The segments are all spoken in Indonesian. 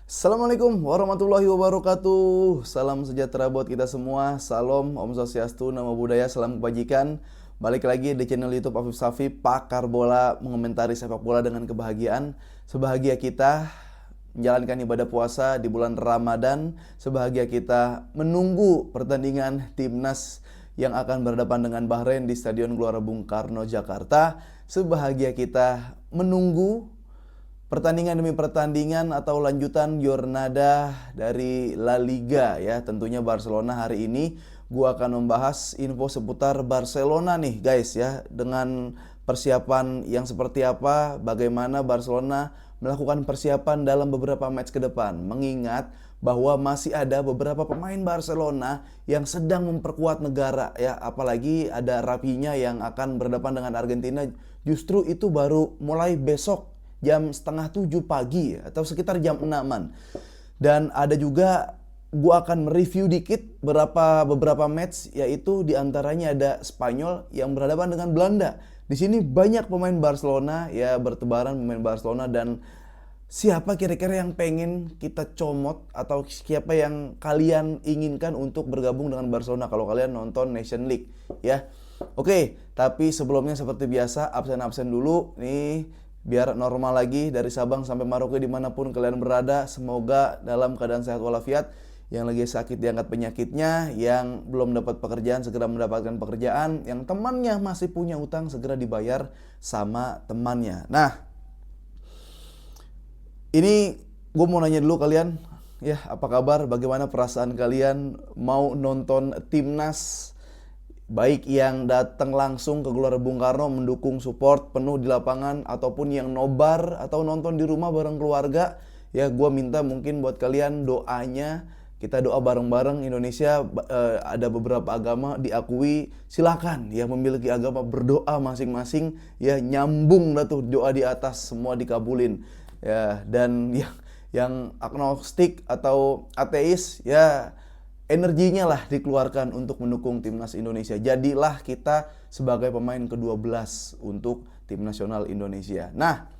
Assalamualaikum warahmatullahi wabarakatuh. Salam sejahtera buat kita semua. Salam, Om Swastiastu, Namo Buddhaya, salam kebajikan. Balik lagi di channel YouTube Afif Safi, pakar bola mengomentari sepak bola dengan kebahagiaan. Sebahagia kita menjalankan ibadah puasa di bulan Ramadan. Sebahagia kita menunggu pertandingan timnas yang akan berhadapan dengan Bahrain di Stadion Gelora Bung Karno, Jakarta. Sebahagia kita menunggu pertandingan demi pertandingan atau lanjutan Jornada dari La Liga ya. Tentunya Barcelona hari ini gua akan membahas info seputar Barcelona nih guys ya. Dengan persiapan yang seperti apa, bagaimana Barcelona melakukan persiapan dalam beberapa match ke depan. Mengingat bahwa masih ada beberapa pemain Barcelona yang sedang memperkuat negara ya. Apalagi ada Rafinha yang akan berhadapan dengan Argentina. Justru itu baru mulai besok jam setengah 7 pagi atau sekitar jam 6-an. Dan ada juga gua akan mereview dikit beberapa match, yaitu diantaranya ada Spanyol yang berhadapan dengan Belanda. Di sini banyak pemain Barcelona ya, bertebaran pemain Barcelona. Dan siapa kira-kira yang pengen kita comot atau siapa yang kalian inginkan untuk bergabung dengan Barcelona kalau kalian nonton Nation League ya. Oke, tapi sebelumnya seperti biasa absen-absen dulu nih biar normal lagi dari Sabang sampai Merauke dimanapun kalian berada. Semoga dalam keadaan sehat walafiat. Yang lagi sakit diangkat penyakitnya, yang belum dapat pekerjaan segera mendapatkan pekerjaan, yang temannya masih punya utang segera dibayar sama temannya. Nah, ini gue mau nanya dulu kalian ya, apa kabar, bagaimana perasaan kalian mau nonton timnas, baik yang datang langsung ke Gelora Bung Karno mendukung support penuh di lapangan, ataupun yang nobar atau nonton di rumah bareng keluarga. Ya gue minta mungkin buat kalian doanya, kita doa bareng-bareng. Indonesia ada beberapa agama diakui, silakan yang memiliki agama berdoa masing-masing ya, nyambung dah tuh doa di atas, semua dikabulin ya. Dan yang agnostik atau ateis ya, energinya lah dikeluarkan untuk mendukung timnas Indonesia. Jadilah kita sebagai pemain ke-12 untuk tim nasional Indonesia. Nah,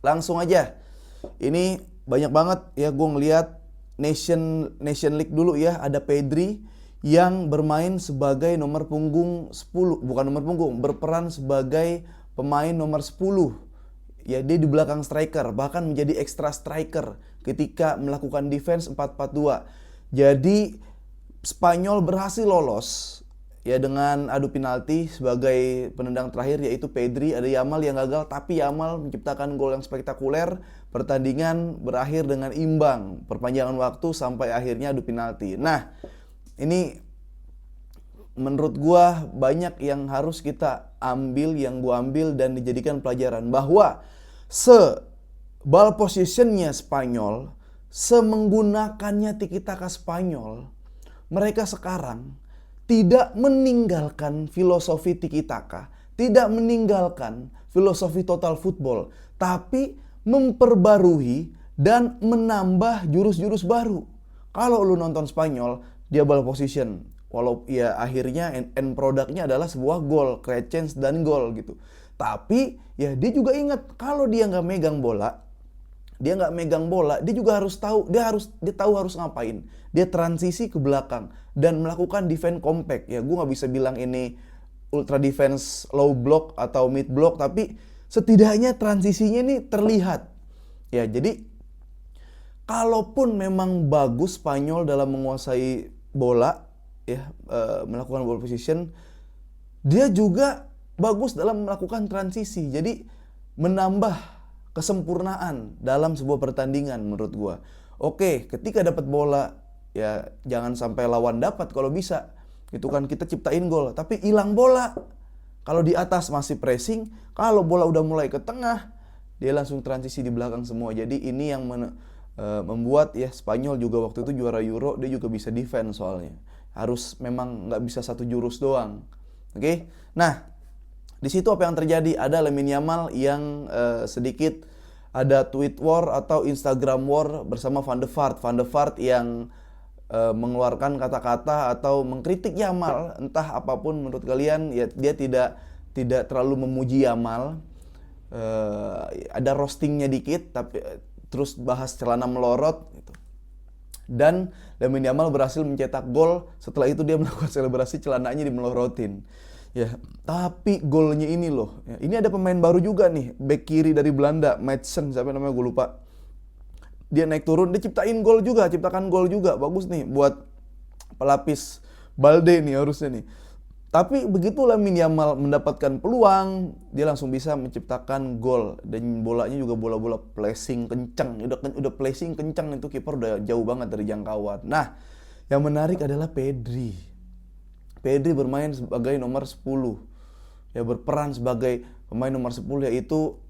langsung aja. Ini banyak banget ya, gue ngeliat Nation League dulu ya. Ada Pedri yang bermain sebagai nomor punggung 10, bukan nomor punggung, berperan sebagai pemain nomor 10. Ya, dia di belakang striker, bahkan menjadi extra striker ketika melakukan defense 4-4-2. Jadi Spanyol berhasil lolos ya dengan adu penalti sebagai penendang terakhir, yaitu Pedri. Ada Yamal yang gagal, tapi Yamal menciptakan gol yang spektakuler. Pertandingan berakhir dengan imbang, perpanjangan waktu sampai akhirnya adu penalti. Nah, ini menurut gua banyak yang harus kita ambil, yang gua ambil dan dijadikan pelajaran, bahwa ball positionnya Spanyol, semenggunakannya tiki taka Spanyol, mereka sekarang tidak meninggalkan filosofi tiki taka, tidak meninggalkan filosofi total football, tapi memperbarui dan menambah jurus-jurus baru. Kalau lu nonton Spanyol, dia ball position, walau ya akhirnya end produknya adalah sebuah gol, create chance dan gol gitu. Tapi ya dia juga ingat, kalau dia nggak megang bola, dia juga harus tahu, dia tahu harus ngapain. Dia transisi ke belakang dan melakukan defense compact. Ya gue nggak bisa bilang ini ultra defense low block atau mid block, tapi setidaknya transisinya ini terlihat. Ya jadi kalaupun memang bagus Spanyol dalam menguasai bola, ya melakukan ball position, dia juga bagus dalam melakukan transisi. Jadi menambah kesempurnaan dalam sebuah pertandingan menurut gua. Oke, ketika dapat bola ya jangan sampai lawan dapat kalau bisa. Itu kan kita ciptain gol, tapi hilang bola. Kalau di atas masih pressing, kalau bola udah mulai ke tengah, dia langsung transisi di belakang semua. Jadi ini yang membuat ya Spanyol juga waktu itu juara Euro, dia juga bisa defense soalnya. Harus memang nggak bisa satu jurus doang. Oke. Nah, di situ apa yang terjadi? Ada Lamine Yamal yang sedikit ada tweet war atau Instagram war bersama Van de Vaart. Van de Vaart yang mengeluarkan kata-kata atau mengkritik Yamal, entah apapun menurut kalian ya, dia tidak terlalu memuji Yamal. Ada roastingnya dikit, tapi terus bahas celana melorot gitu. Dan Lamine Yamal berhasil mencetak gol, setelah itu dia melakukan selebrasi celananya dimelorotin. Ya, tapi golnya ini loh. Ya, ini ada pemain baru juga nih, bek kiri dari Belanda, Madsen, siapa namanya gue lupa. Dia naik turun, dia ciptakan gol juga. Bagus nih buat pelapis Balde nih harusnya nih. Tapi begitu Lamine Yamal mendapatkan peluang, dia langsung bisa menciptakan gol, dan bolanya juga bola-bola placing kencang. Udah placing kencang, itu kiper udah jauh banget dari jangkauan. Nah, yang menarik adalah Pedri. Pedri bermain sebagai nomor 10. Ya, berperan sebagai pemain nomor 10, yaitu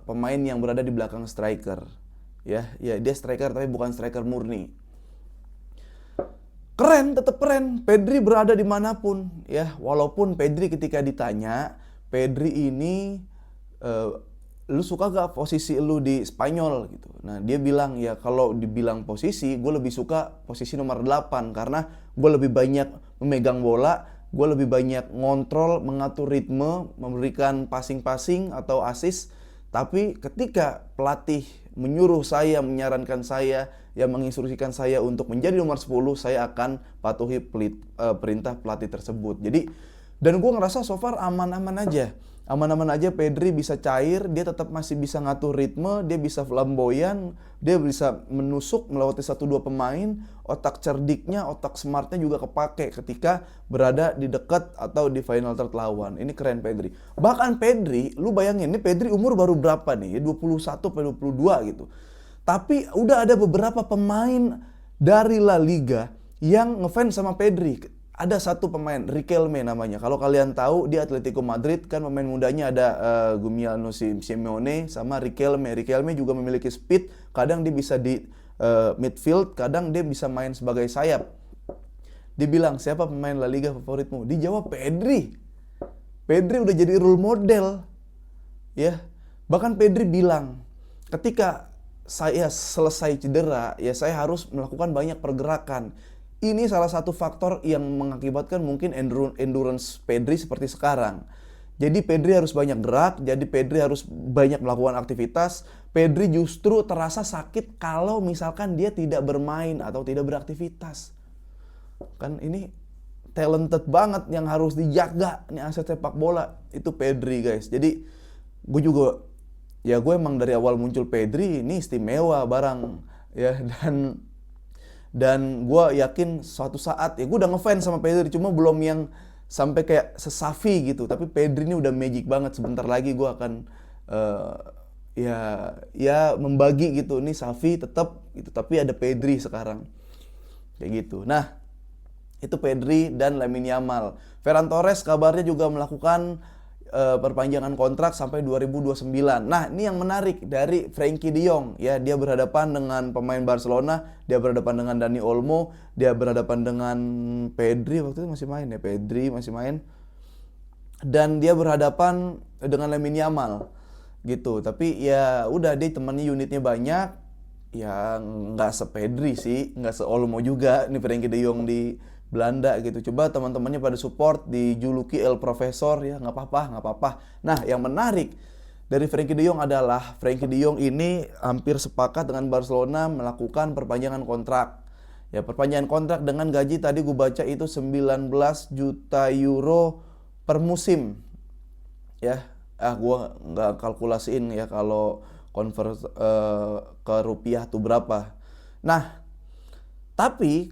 pemain yang berada di belakang striker. Ya, dia striker tapi bukan striker murni. Keren, tetap keren. Pedri berada dimanapun, ya. Walaupun Pedri ketika ditanya, Pedri ini, lu suka gak posisi lu di Spanyol gitu. Nah, dia bilang, ya kalau dibilang posisi, gue lebih suka posisi nomor 8 karena gue lebih banyak memegang bola, gue lebih banyak ngontrol, mengatur ritme, memberikan passing-passing atau assist. Tapi ketika pelatih menyuruh saya, menyarankan saya, yang menginstruksikan saya untuk menjadi nomor 10, saya akan patuhi perintah pelatih tersebut. Jadi, dan gue ngerasa so far aman-aman aja. Aman-aman aja, Pedri bisa cair, dia tetap masih bisa ngatur ritme, dia bisa flamboyan, dia bisa menusuk melewati 1-2 pemain, otak cerdiknya, otak smartnya juga kepake ketika berada di dekat atau di final third lawan. Ini keren Pedri. Bahkan Pedri, lu bayangin, ini Pedri umur baru berapa nih? 21 atau 22 gitu. Tapi udah ada beberapa pemain dari La Liga yang ngefans sama Pedri. Ada satu pemain, Riquelme namanya. Kalau kalian tahu, di Atletico Madrid kan pemain mudanya ada Guglielmo Simeone sama Riquelme. Riquelme juga memiliki speed, kadang dia bisa di midfield, kadang dia bisa main sebagai sayap. Dibilang, siapa pemain La Liga favoritmu? Dijawab Pedri. Pedri udah jadi role model. Ya. Bahkan Pedri bilang, ketika saya selesai cedera, ya saya harus melakukan banyak pergerakan. Ini salah satu faktor yang mengakibatkan mungkin endurance Pedri seperti sekarang. Jadi Pedri harus banyak gerak, jadi Pedri harus banyak melakukan aktivitas. Pedri justru terasa sakit kalau misalkan dia tidak bermain atau tidak beraktivitas. Kan ini talented banget yang harus dijaga, ini aset sepak bola, itu Pedri guys. Jadi gue juga, ya gue emang dari awal muncul Pedri ini istimewa barang ya, dan gue yakin suatu saat, ya gue udah ngefans sama Pedri, cuma belum yang sampai kayak sesafi gitu. Tapi Pedri ini udah magic banget. Sebentar lagi gue akan ya membagi gitu, nih Safi tetap gitu, tapi ada Pedri sekarang kayak gitu. Nah, itu Pedri dan Lamine Yamal. Ferran Torres kabarnya juga melakukan perpanjangan kontrak sampai 2029. Nah, ini yang menarik dari Frenkie de Jong ya, dia berhadapan dengan pemain Barcelona, dia berhadapan dengan Dani Olmo, dia berhadapan dengan Pedri, waktu itu masih main ya, Pedri masih main. Dan dia berhadapan dengan Lamine Yamal gitu. Tapi ya udah, dia temannya unitnya banyak. Ya nggak se-Pedri sih, nggak se-Olmo juga nih Frenkie de Jong di Belanda gitu. Coba teman-temannya pada support, dijuluki El Profesor ya, nggak apa-apa. Nah, yang menarik dari Frenkie de Jong adalah Frenkie de Jong ini hampir sepakat dengan Barcelona melakukan perpanjangan kontrak. Ya, perpanjangan kontrak dengan gaji tadi gue baca itu 19 juta euro per musim. Ya, gue nggak kalkulasiin ya kalau convert ke rupiah tuh berapa. Nah, tapi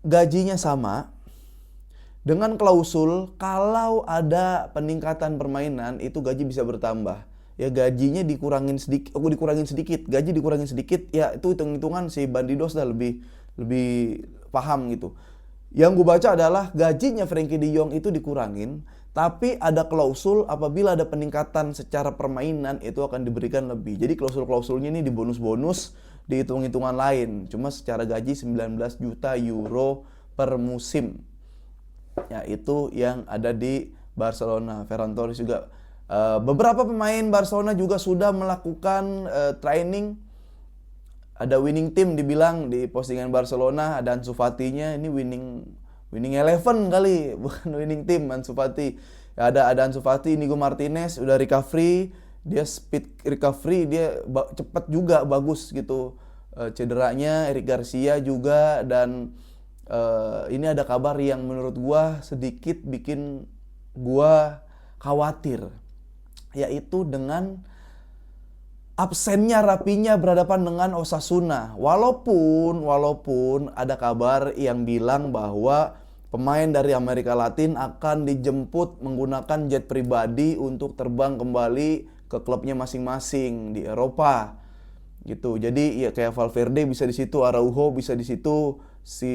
gajinya sama dengan klausul kalau ada peningkatan permainan itu gaji bisa bertambah. Ya gajinya dikurangin sedikit, gaji dikurangin sedikit, ya itu hitung-hitungan si Bandidos dah lebih paham gitu. Yang gue baca adalah gajinya Frenkie de Jong itu dikurangin, tapi ada klausul apabila ada peningkatan secara permainan itu akan diberikan lebih. Jadi klausul-klausulnya ini di bonus-bonus, di hitung-hitungan lain. Cuma secara gaji 19 juta euro per musim. Ya, itu yang ada di Barcelona. Ferran Torres juga. Beberapa pemain Barcelona juga sudah melakukan training. Ada winning team dibilang di postingan Barcelona, ada Ansu Fati-nya, ini winning 11 kali, bukan winning team Ansu Fati. Ya, ada Ansu Fati, Inigo Martinez udah recovery, Dia speed recovery, dia cepet juga, bagus gitu. Cederanya Eric Garcia juga, dan ini ada kabar yang menurut gua sedikit bikin gua khawatir, yaitu dengan absennya Rapinya berhadapan dengan Osasuna. Walaupun ada kabar yang bilang bahwa pemain dari Amerika Latin akan dijemput menggunakan jet pribadi untuk terbang kembali ke klubnya masing-masing di Eropa. Gitu. Jadi ya kayak Valverde bisa di situ, Araujo bisa di situ, si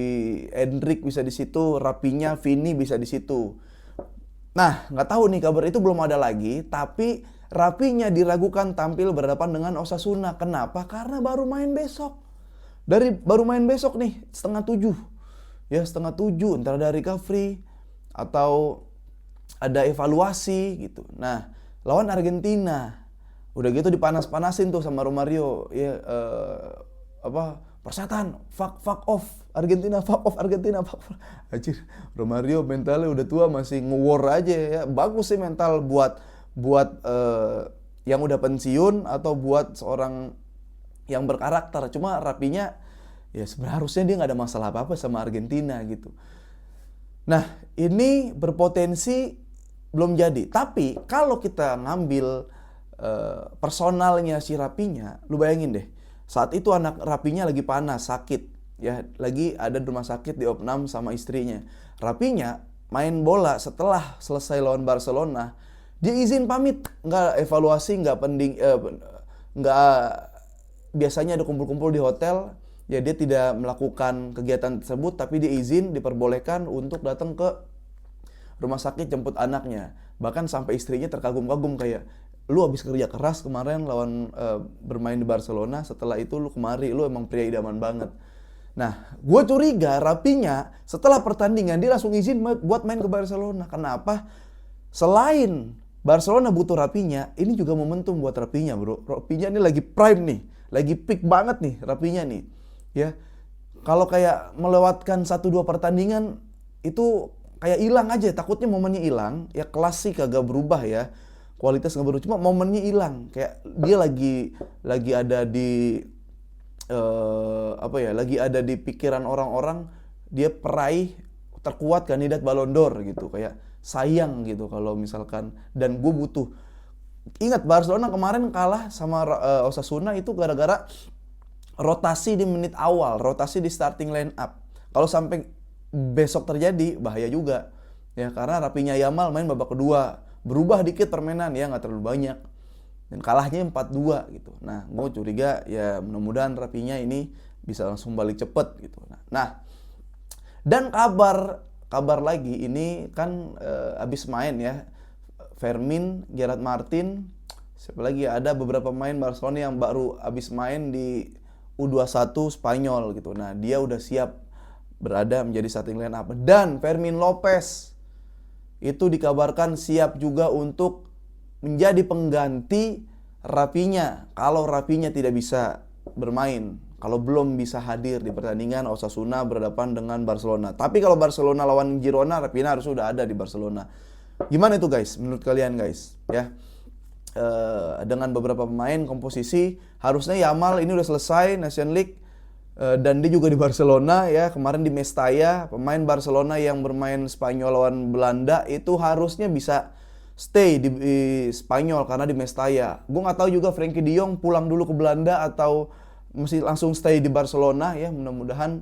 Endrick bisa di situ, Rapinya, Vini bisa di situ. Nah, nggak tahu nih, kabar itu belum ada lagi, tapi Rapinya diragukan tampil berhadapan dengan Osasuna. Kenapa? Karena baru main besok. Baru main besok nih, 6:30. Ya, 6:30, entar ada recovery atau ada evaluasi gitu. Nah, lawan Argentina. Udah gitu dipanas-panasin tuh sama Romario, ya persetan, fuck off Argentina, fuck off Argentina, fuck off. Anjir, Romario mentalnya udah tua masih nge-war aja ya. Bagus sih mental buat yang udah pensiun atau buat seorang yang berkarakter. Cuma Rapinya ya sebenarnya harusnya dia nggak ada masalah apa-apa sama Argentina gitu. Nah, ini berpotensi belum jadi. Tapi kalau kita ngambil personalnya si Rapinya, lu bayangin deh, saat itu anak Rapinya lagi panas, sakit, ya, lagi ada di rumah sakit di opnam sama istrinya. Rapinya main bola setelah selesai lawan Barcelona, dia izin pamit, nggak evaluasi, nggak biasanya ada kumpul-kumpul di hotel, ya dia tidak melakukan kegiatan tersebut, tapi dia izin, diperbolehkan untuk datang ke rumah sakit jemput anaknya. Bahkan sampai istrinya terkagum-kagum kayak, lu habis kerja keras kemarin lawan bermain di Barcelona, setelah itu lu kemari, lu emang pria idaman banget. Nah, gue curiga Rapinya setelah pertandingan dia langsung izin buat main ke Barcelona. Kenapa? Selain Barcelona butuh Rapinya, ini juga momentum buat Rapinya, bro. Rapinya ini lagi prime nih, lagi peak banget nih Rapinya nih. Ya, kalau kayak melewatkan 1-2 pertandingan itu kayak hilang aja, takutnya momennya hilang. Ya kelas sih kagak berubah ya, kualitas nggak berubah, cuma momennya hilang. Kayak dia lagi ada di lagi ada di pikiran orang-orang, dia peraih terkuat kandidat Ballon d'Or gitu. Kayak sayang gitu kalau misalkan, dan gue butuh. Ingat Barcelona kemarin kalah sama Osasuna itu gara-gara rotasi di menit awal, rotasi di starting line up. Kalau sampai besok terjadi bahaya juga ya, karena Rapinya Yamal main babak kedua, berubah dikit permainan ya, nggak terlalu banyak, dan kalahnya 4-2 gitu. Nah, gue curiga ya mudah-mudahan Rapinya ini bisa langsung balik cepet gitu. Nah, dan kabar lagi ini kan abis main ya, Fermin, Gerard Martin, siapa lagi ya, ada beberapa pemain Barcelona yang baru abis main di U21 Spanyol gitu. Nah, dia udah siap berada menjadi starting line up. Dan Fermin Lopez itu dikabarkan siap juga untuk menjadi pengganti Rapinya kalau Rapinya tidak bisa bermain, kalau belum bisa hadir di pertandingan Osasuna berhadapan dengan Barcelona. Tapi kalau Barcelona lawan Girona, Rapinya harus sudah ada di Barcelona. Gimana itu guys, menurut kalian guys? Ya, dengan beberapa pemain komposisi, harusnya Yamal ini udah selesai Nation League, dan dia juga di Barcelona ya. Kemarin di Mestalla, pemain Barcelona yang bermain Spanyol lawan Belanda itu harusnya bisa stay di Spanyol karena di Mestalla. Gue nggak tahu juga Frenkie de Jong pulang dulu ke Belanda atau mesti langsung stay di Barcelona ya. Mudah-mudahan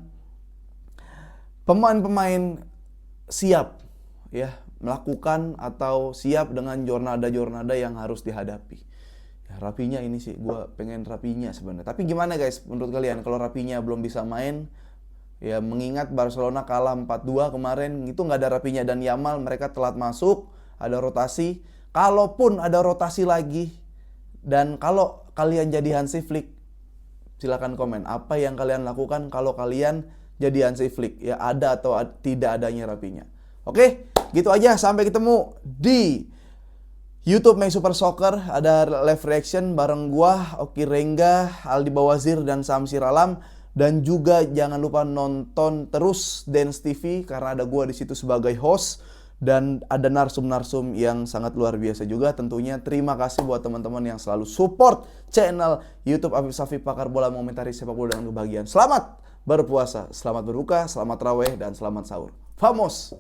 pemain-pemain siap ya melakukan atau siap dengan jornada-jornada yang harus dihadapi. Ya, Rapinya ini sih gue pengen Rapinya sebenarnya. Tapi gimana guys menurut kalian kalau Rapinya belum bisa main? Ya mengingat Barcelona kalah 4-2 kemarin, itu nggak ada Rapinya dan Yamal, mereka telat masuk, ada rotasi. Kalaupun ada rotasi lagi, dan kalau kalian jadi Hansi Flick, silakan komen apa yang kalian lakukan kalau kalian jadi Hansi Flick, ya ada atau tidak adanya Rapinya. Oke, gitu aja, sampai ketemu di YouTube Mei Super Soccer. Ada live reaction bareng gua, Oki Rengga, Aldi Bawazir, dan Samsir Alam. Dan juga jangan lupa nonton terus Dance TV karena ada gua di situ sebagai host. dan ada narsum-narsum yang sangat luar biasa juga. Tentunya terima kasih buat teman-teman yang selalu support channel YouTube Afif Safi, pakar bola mengomentari sepak bola dengan kebahagiaan. Selamat berpuasa, selamat berbuka, selamat raweh, dan selamat sahur. Vamos!